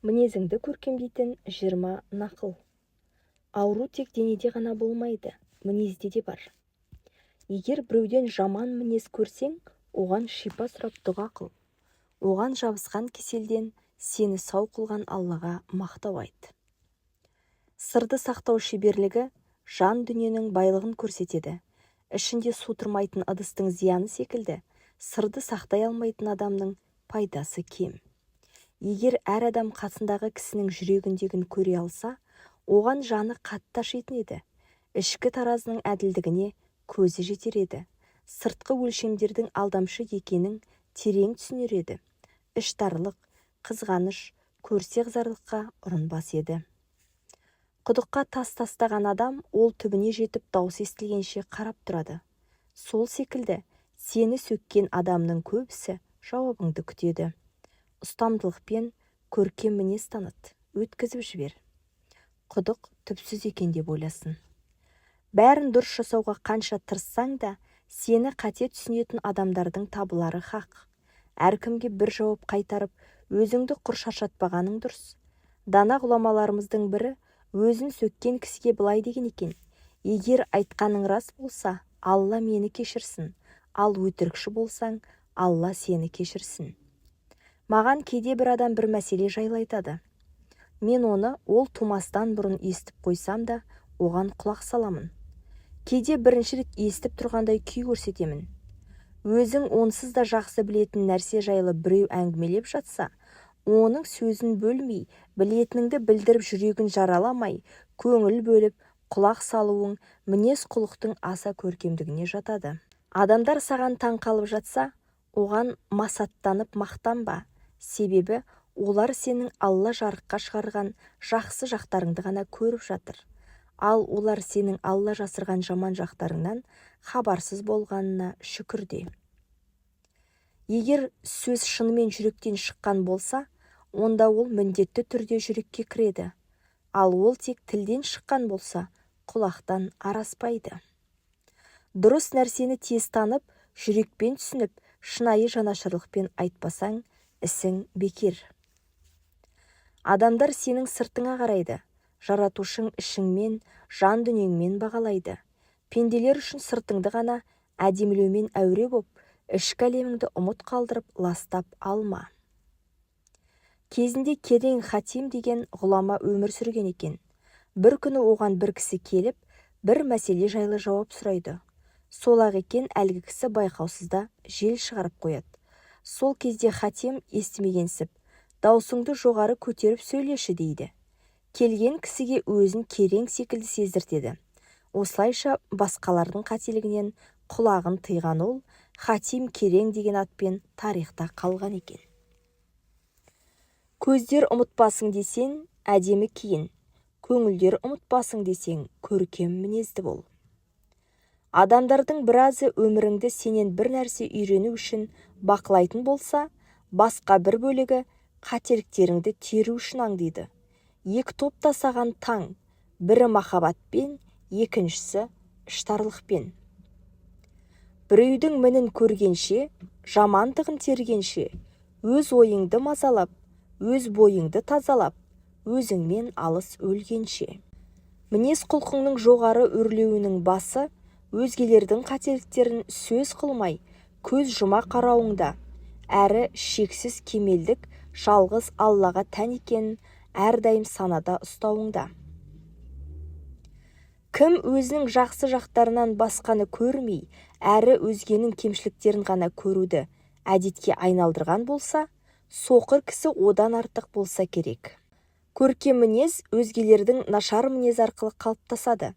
Мінезіңді көркемдейтін 20 нақыл. Ауру тек денеде ғана болмайды, мінезде де бар. Егер біреуден жаман мінез көрсең, оған шипа сұрап дұға қыл. Оған жабысқан кеселден сені сау қылған Аллаға мақтау айт. Сырды сақтау шеберлігі жан дүниенің байлығын көрсетеді. Ішінде су тұрмайтын ыдыстың зияны секілді, сырды сақтай алмайтын адамның пайдасы кем. Егер әр адам қасындағы кісінің жүрегіндегін көре алса, оған жаны қатты ашитын еді. Ішкі таразының әділдігіне көзі жетер еді. Сыртқы өлшемдердің алдамшы екенін терең түсінер еді. Іштарлық, қызғаныш, көрсе зарлыққа ұрынбас еді. Құдыққа тас тастаған адам ол түбіне жетіп дауыс естілгенше қарап тұрады. Сол секілді сені сөккен адамның көбісі жауабыңды күтеді. Ұстамдылықпен көркем мінез таныт, өткізіп жібер. Құдық түпсіз екен деп ойласын. Бәрін дұрыс жасауға қанша тырыссаң да, сені қате түсінетін адамдардың табылары хақ. Әркімге бір жауап қайтарып, өзіңді құр шаршатпағаның дұрыс. Дана ғұламаларымыздың бірі өзін сөккен кісіге былай деген екен: егер айтқаның рас болса, Алла мені кешірсін, ал өтірікші болсаң, Алла сені кешірсін. Маған кейде бір адам бір мәселе жайлы айтады. Мен оны ол тумастан бұрын естіп қойсам да, оған құлақ саламын. Кейде бірінші рет естіп тұрғандай күй көрсетемін. Өзің онсыз да жақсы білетін нәрсе жайлы біреу әңгімелеп жатса, оның сөзін бөлмей, білетініңді білдіріп жүрегін жараламай, көңіл бөліп, құлақ салуың мінез құлықтың аса көркемдігіне жатады. Адамдар саған таң қалып жатса, оған масаттанып мақтанба. Себебі олар сенің Алла жарыққа шығарған жақсы жақтарыңды ғана көріп жатыр. Ал олар сенің Алла жасырған жаман жақтарыңнан хабарсыз болғанына шүкір де. Егер сөз шынымен жүректен шыққан болса, онда ол міндетті түрде жүрекке кіреді. Ал ол тек тілден шыққан болса, құлақтан араспайды. Дұрыс нәрсені тез танып, жүрекпен түсініп, шынайы жанашырлықпен айтпасаң, ісің бекер. Адамдар сенің сыртыңа қарайды, жаратушың ішіңмен, жан дүниеңмен бағалайды. Пенделер үшін сыртыңды ғана әдемілеумен әуре боп, ішкі әлеміңді ұмыт қалдырып ластап алма. Кезінде Керең Хатим деген ғұлама өмір сүрген екен. Бір күні оған бір кісі келіп, бір мәселе жайлы жауап сұрайды. Сол-ақ екен әлгі кісі байқаусызда жел шығарып қояды. Сол кезде Хатим естімегенсіп, даусыңды жоғары көтеріп сөйлеші дейді. Келген кісіге өзін Керең секілді сездіртеді. Осылайша басқалардың қателігінен құлағын тыйған ол, Хатим Керең деген атпен тарихта қалған екен. Көздер ұмытпасың десең, әдемі киін. Көңілдер ұмытпасың десең, көркем мінезді бол. Адамдардың біразы өміріңді сенен бір нәрсе үйрену үшін бақылайтын болса, басқа бір бөлігі қателіктеріңді теру үшін аңдиды. Екі топта саған таң, бірі махаббатпен, екіншісі іштарлықпен. Біреудің мінін көргенше, жамандығын тергенше, өз ойыңды мазалап, өз бойыңды тазалап, өзіңмен алыс өлгенше. Мінез құлқыңның жоғары өрлеуінің басы, өзгелердің қателіктерін сөз қылмай, көз жұма қарауыңда, әрі шексіз кемелдік жалғыз Аллаға тән екенін әрдайым санада ұстауыңда. Кім өзінің жақсы жақтарынан басқаны көрмей, әрі өзгенің кемшіліктерін ғана көруді әдетке айналдырған болса, соқыр кісі одан артық болса керек. Көркем мінез өзгелердің нашар мінез арқылы қалыптасады.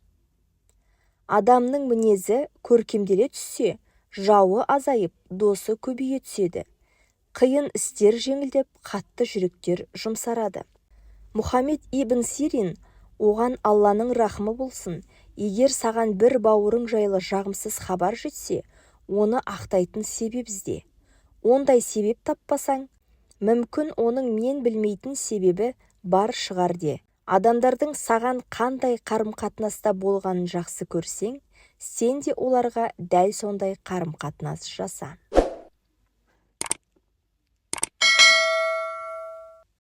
Адамның мінезі көркемделе түссе, жауы азайып, досы көбейе түседі. Қиын істер жеңілдеп, қатты жүректер жұмсарады. Мұхаммед ибн Сирин, оған Алланың рахмы болсын, егер саған бір бауырың жайлы жағымсыз хабар жетсе, оны ақтайтын себеп ізде. Ондай себеп таппасаң, мүмкін оның мен білмейтін себебі бар шығар де. Адамдардың саған қандай қарым-қатынаста болғанын жақсы көрсең, сен де оларға дәл сондай қарым-қатынас жаса.